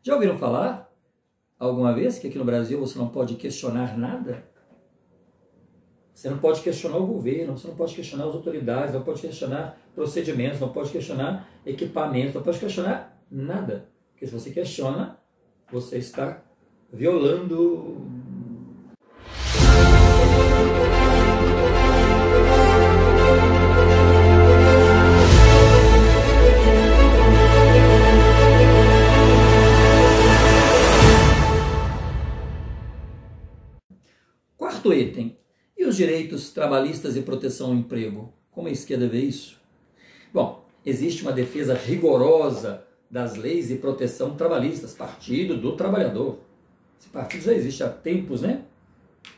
Já ouviram falar alguma vez que aqui no Brasil você não pode questionar nada? Você não pode questionar o governo, você não pode questionar as autoridades, não pode questionar procedimentos, não pode questionar equipamentos, não pode questionar nada. Porque se você questiona, você está violando. Quarto item. E os direitos trabalhistas e proteção ao emprego? Como a esquerda vê isso? Bom, existe uma defesa rigorosa das leis de proteção trabalhistas, Partido do Trabalhador. Esse partido já existe há tempos, né?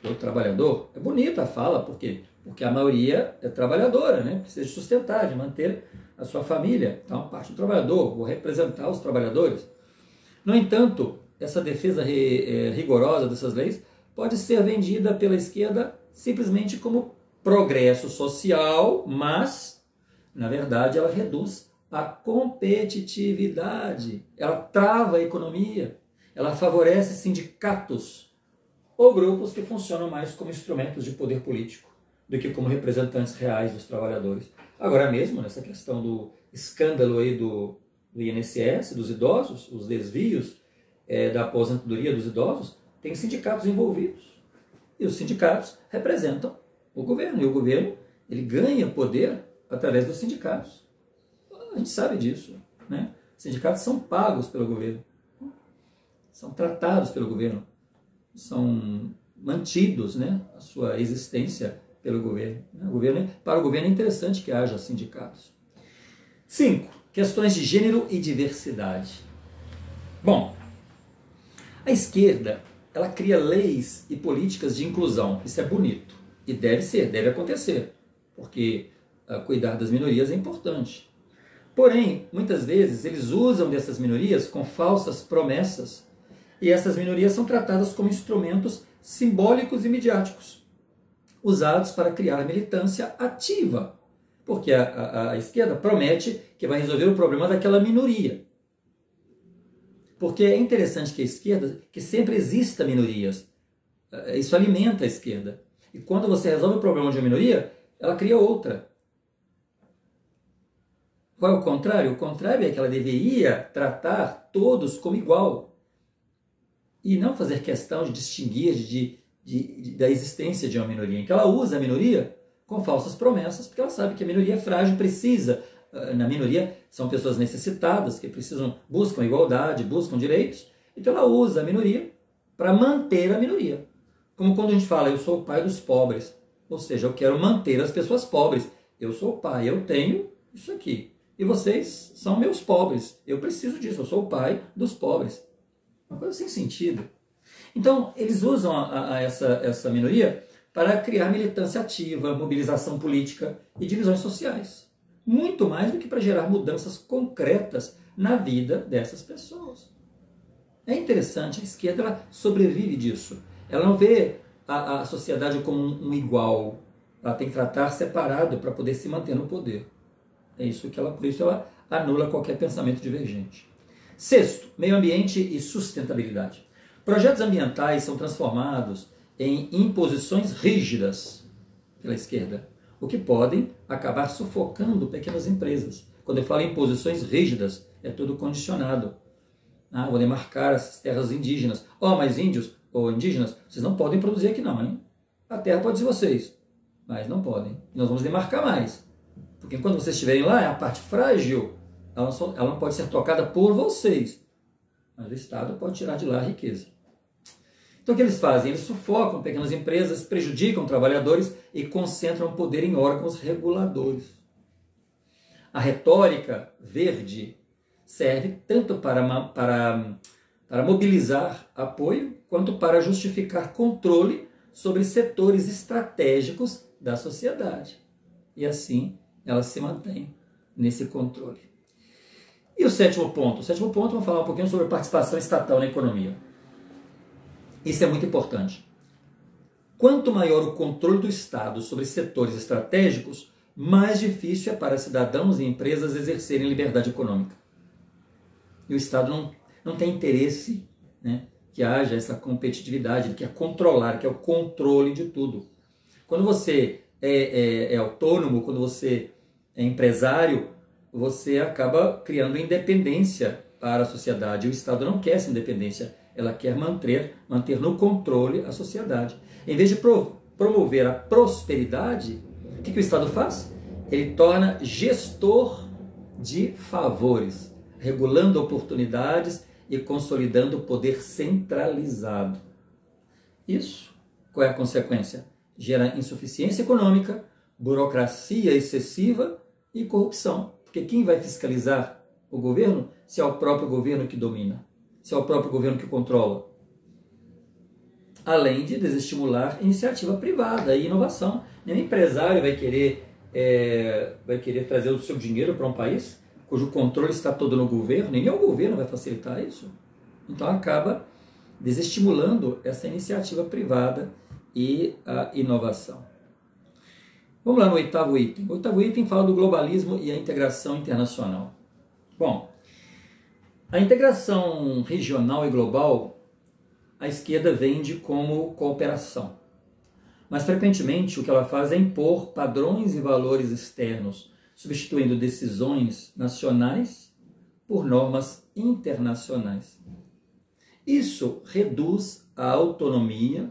Do Trabalhador. É bonita a fala, por quê? Porque a maioria é trabalhadora, né? Precisa de sustentar, de manter a sua família. Então, Partido do Trabalhador, vou representar os trabalhadores. No entanto, essa defesa rigorosa dessas leis pode ser vendida pela esquerda simplesmente como progresso social, mas, na verdade, ela reduz a competitividade, ela trava a economia, ela favorece sindicatos ou grupos que funcionam mais como instrumentos de poder político do que como representantes reais dos trabalhadores. Agora mesmo, nessa questão do escândalo aí do INSS, dos idosos, os desvios da aposentadoria dos idosos, tem sindicatos envolvidos. E os sindicatos representam o governo. E o governo, ele ganha poder através dos sindicatos. A gente sabe disso, né? Os sindicatos são pagos pelo governo. São tratados pelo governo. São mantidos, né, a sua existência pelo governo. Para o governo é interessante que haja sindicatos. 5. Questões de gênero e diversidade. Bom, a esquerda, ela cria leis e políticas de inclusão. Isso é bonito. E deve acontecer. Porque cuidar das minorias é importante. Porém, muitas vezes, eles usam dessas minorias com falsas promessas. E essas minorias são tratadas como instrumentos simbólicos e midiáticos, usados para criar militância ativa. Porque a esquerda promete que vai resolver o problema daquela minoria. Porque é interessante que a esquerda, que sempre exista minorias. Isso alimenta a esquerda. E quando você resolve o problema de uma minoria, ela cria outra. Qual é o contrário? O contrário é que ela deveria tratar todos como igual. E não fazer questão de distinguir da existência de uma minoria. Em que ela usa a minoria com falsas promessas, porque ela sabe que a minoria é frágil, precisa. Na minoria são pessoas necessitadas, que buscam igualdade, buscam direitos. Então ela usa a minoria para manter a minoria. Como quando a gente fala, eu sou o pai dos pobres. Ou seja, eu quero manter as pessoas pobres. Eu sou o pai, eu tenho isso aqui. E vocês são meus pobres. Eu preciso disso, eu sou o pai dos pobres. Uma coisa sem sentido. Então, eles usam essa minoria para criar militância ativa, mobilização política e divisões sociais. Muito mais do que para gerar mudanças concretas na vida dessas pessoas. É interessante, a esquerda ela sobrevive disso. Ela não vê a sociedade como um igual. Ela tem que tratar separado para poder se manter no poder. É isso que por isso ela anula qualquer pensamento divergente. 6º, meio ambiente e sustentabilidade. Projetos ambientais são transformados em imposições rígidas pela esquerda, o que podem acabar sufocando pequenas empresas. Quando eu falo em imposições rígidas, é tudo condicionado. Vou demarcar as terras indígenas. Mas índios ou indígenas, vocês não podem produzir aqui não, hein? A terra pode ser vocês, mas não podem. Nós vamos demarcar mais. Porque enquanto vocês estiverem lá, é a parte frágil, ela não pode ser tocada por vocês. Mas o Estado pode tirar de lá a riqueza. Então o que eles fazem? Eles sufocam pequenas empresas, prejudicam trabalhadores e concentram poder em órgãos reguladores. A retórica verde serve tanto para mobilizar apoio, quanto para justificar controle sobre setores estratégicos da sociedade. E assim ela se mantém nesse controle. E o 7º ponto? O 7º ponto, vamos falar um pouquinho sobre participação estatal na economia. Isso é muito importante. Quanto maior o controle do Estado sobre setores estratégicos, mais difícil é para cidadãos e empresas exercerem liberdade econômica. E o Estado não tem interesse, né, que haja essa competitividade, ele quer controlar, quer o controle de tudo. Quando você é autônomo, quando você é empresário, você acaba criando independência para a sociedade. O Estado não quer essa independência, ela quer manter no controle a sociedade. Em vez de promover a prosperidade, o que o Estado faz? Ele torna gestor de favores, regulando oportunidades e consolidando o poder centralizado. Isso, qual é a consequência? Gera insuficiência econômica, burocracia excessiva e corrupção. Porque quem vai fiscalizar o governo se é o próprio governo que domina, se é o próprio governo que controla? Além de desestimular iniciativa privada e inovação. Nenhum empresário vai querer trazer o seu dinheiro para um país cujo controle está todo no governo, nem o governo vai facilitar isso. Então acaba desestimulando essa iniciativa privada e a inovação. Vamos lá no 8º item. O 8º item fala do globalismo e a integração internacional. Bom, a integração regional e global, a esquerda vende como cooperação. Mas frequentemente o que ela faz é impor padrões e valores externos, substituindo decisões nacionais por normas internacionais. Isso reduz a autonomia,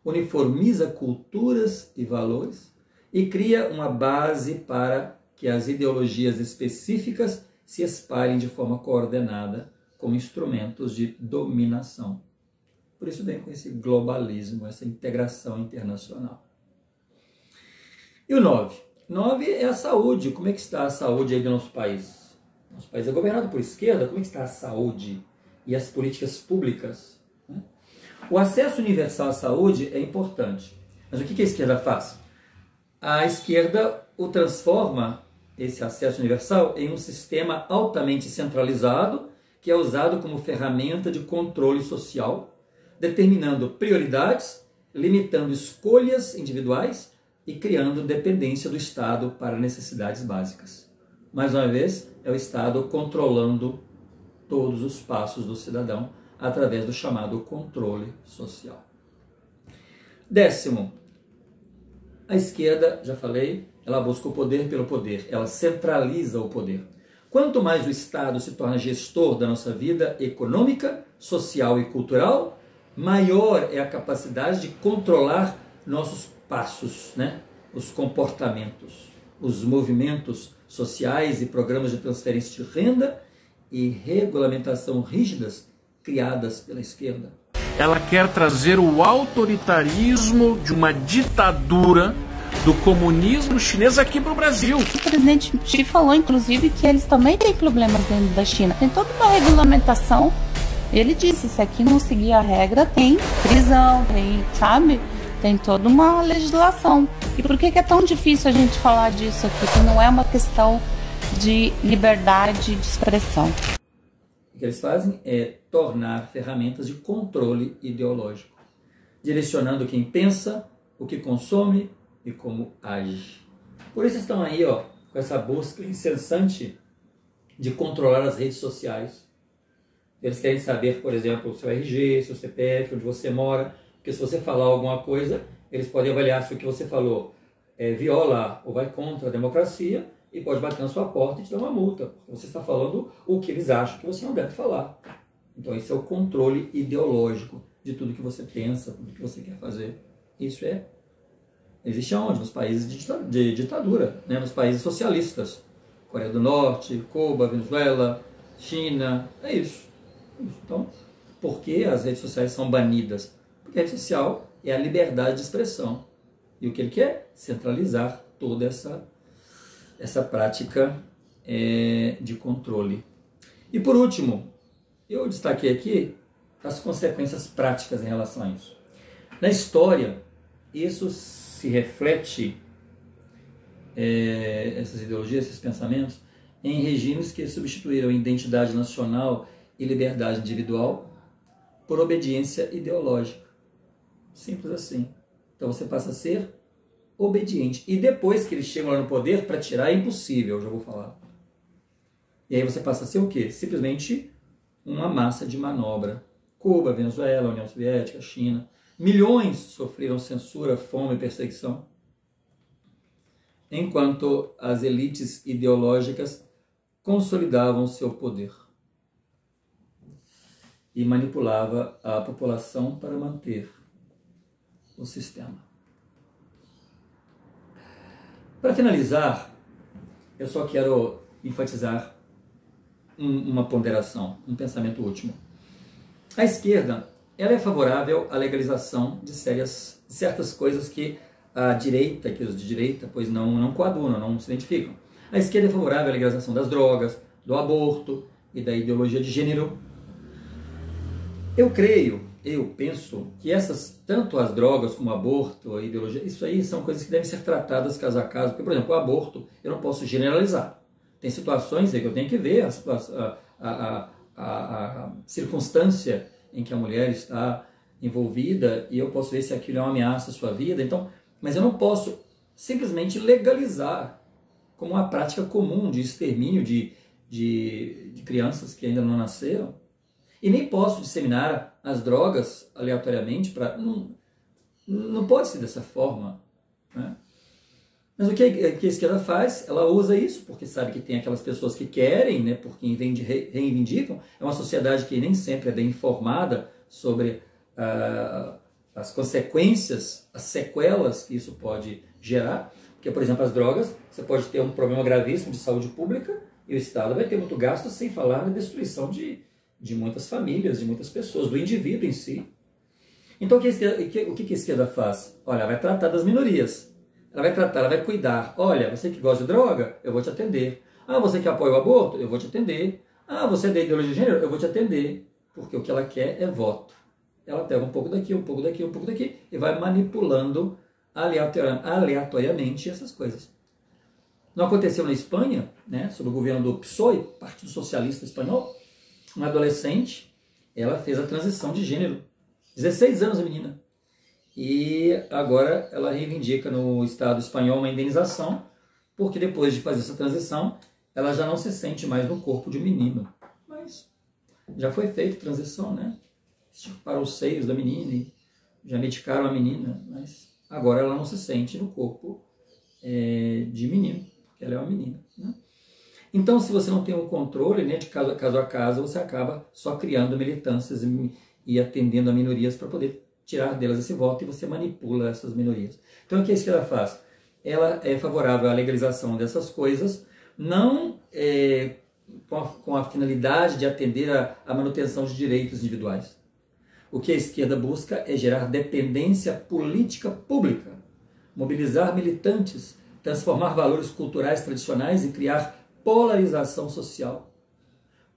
uniformiza culturas e valores e cria uma base para que as ideologias específicas se espalhem de forma coordenada como instrumentos de dominação. Por isso vem com esse globalismo, essa integração internacional. E o 9? 9 é a saúde. Como é que está a saúde aí do nosso país? Nosso país é governado por esquerda, como é que está a saúde e as políticas públicas? O acesso universal à saúde é importante. Mas o que a esquerda faz? A esquerda o transforma, esse acesso universal, em um sistema altamente centralizado, que é usado como ferramenta de controle social, determinando prioridades, limitando escolhas individuais e criando dependência do Estado para necessidades básicas. Mais uma vez, é o Estado controlando todos os passos do cidadão através do chamado controle social. 10º, a esquerda, já falei, ela busca o poder pelo poder, ela centraliza o poder. Quanto mais o Estado se torna gestor da nossa vida econômica, social e cultural, maior é a capacidade de controlar nossos passos, né? Os comportamentos, os movimentos sociais e programas de transferência de renda e regulamentação rígidas criadas pela esquerda. Ela quer trazer o autoritarismo de uma ditadura do comunismo chinês aqui para o Brasil. O presidente Xi falou, inclusive, que eles também têm problemas dentro da China. Tem toda uma regulamentação. Ele disse, se aqui não seguir a regra, tem prisão, tem toda uma legislação. E por que é tão difícil a gente falar disso aqui? Que não é uma questão de liberdade de expressão. O que eles fazem é tornar ferramentas de controle ideológico, direcionando quem pensa, o que consome e como age. Por isso estão aí, com essa busca incessante de controlar as redes sociais. Eles querem saber, por exemplo, o seu RG, seu CPF, onde você mora, porque se você falar alguma coisa, eles podem avaliar se o que você falou viola ou vai contra a democracia e pode bater na sua porta e te dar uma multa, porque você está falando o que eles acham que você não deve falar. Então esse é o controle ideológico de tudo que você pensa, tudo que você quer fazer. Isso existe aonde? Nos países de ditadura, né? Nos países socialistas. Coreia do Norte, Cuba, Venezuela, China, é isso. Então, por que as redes sociais são banidas? Porque a rede social é a liberdade de expressão. E o que ele quer? Centralizar toda essa prática de controle. E por último, eu destaquei aqui as consequências práticas em relação a isso. Na história, isso se reflete, essas ideologias, esses pensamentos, em regimes que substituíram identidade nacional e liberdade individual por obediência ideológica. Simples assim. Então você passa a ser obediente. E depois que eles chegam lá no poder, para tirar é impossível, já vou falar. E aí você passa a ser o quê? Simplesmente uma massa de manobra. Cuba, Venezuela, União Soviética, China. Milhões sofreram censura, fome e perseguição, enquanto as elites ideológicas consolidavam seu poder e manipulava a população para manter o sistema. Para finalizar, eu só quero enfatizar uma ponderação, um pensamento último. A esquerda, ela é favorável à legalização de certas coisas que a direita, que os de direita, pois não coadunam, não se identificam. A esquerda é favorável à legalização das drogas, do aborto e da ideologia de gênero. Eu penso que tanto as drogas como o aborto, a ideologia, isso aí são coisas que devem ser tratadas caso a caso. Porque, por exemplo, o aborto, eu não posso generalizar. Tem situações aí que eu tenho que ver a circunstância em que a mulher está envolvida e eu posso ver se aquilo é uma ameaça à sua vida. Então, mas eu não posso simplesmente legalizar como uma prática comum de extermínio de crianças que ainda não nasceram. E nem posso disseminar as drogas aleatoriamente. Não pode ser dessa forma, né? Mas o que a esquerda faz? Ela usa isso porque sabe que tem aquelas pessoas que querem, né, porque reivindicam. É uma sociedade que nem sempre é bem informada sobre as consequências, as sequelas que isso pode gerar. Porque, por exemplo, as drogas, você pode ter um problema gravíssimo de saúde pública e o Estado vai ter muito gasto, sem falar na destruição de muitas famílias, de muitas pessoas, do indivíduo em si. Então, o que a esquerda faz? Olha, ela vai tratar das minorias. Ela vai cuidar. Olha, você que gosta de droga, eu vou te atender. Ah, você que apoia o aborto, eu vou te atender. Ah, você é da ideologia de gênero, eu vou te atender. Porque o que ela quer é voto. Ela pega um pouco daqui, um pouco daqui, um pouco daqui e vai manipulando aleatoriamente essas coisas. Não aconteceu na Espanha, né, sob o governo do PSOE, Partido Socialista Espanhol, uma adolescente, ela fez a transição de gênero. 16 anos a menina. E agora ela reivindica no Estado espanhol uma indenização, porque depois de fazer essa transição, ela já não se sente mais no corpo de um menino. Mas já foi feita a transição, né? Para os seios da menina e já medicaram a menina, mas agora ela não se sente no corpo de menino, porque ela é uma menina, né? Então, se você não tem um controle, né, de caso a caso, você acaba só criando militâncias e atendendo a minorias para poder tirar delas esse voto e você manipula essas minorias. Então, o que a esquerda faz? Ela é favorável à legalização dessas coisas, não com a finalidade de atender à manutenção de direitos individuais. O que a esquerda busca é gerar dependência política pública, mobilizar militantes, transformar valores culturais tradicionais e criar polarização social,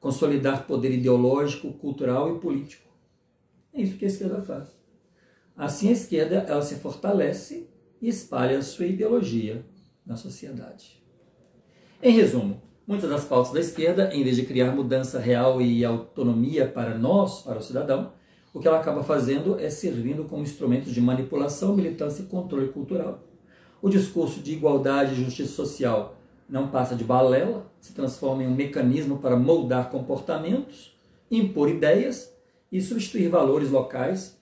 consolidar poder ideológico, cultural e político. É isso que a esquerda faz. Assim, a esquerda ela se fortalece e espalha a sua ideologia na sociedade. Em resumo, muitas das pautas da esquerda, em vez de criar mudança real e autonomia para nós, para o cidadão, o que ela acaba fazendo é servindo como instrumento de manipulação, militância e controle cultural. O discurso de igualdade e justiça social não passa de balela, se transforma em um mecanismo para moldar comportamentos, impor ideias e substituir valores locais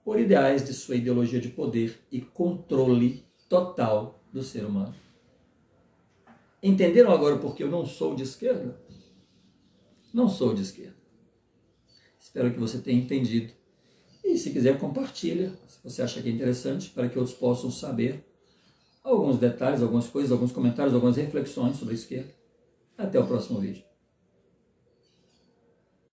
por ideais de sua ideologia de poder e controle total do ser humano. Entenderam agora por que eu não sou de esquerda? Não sou de esquerda. Espero que você tenha entendido. E se quiser, compartilha, se você acha que é interessante, para que outros possam saber alguns detalhes, algumas coisas, alguns comentários, algumas reflexões sobre a esquerda. Até o próximo vídeo.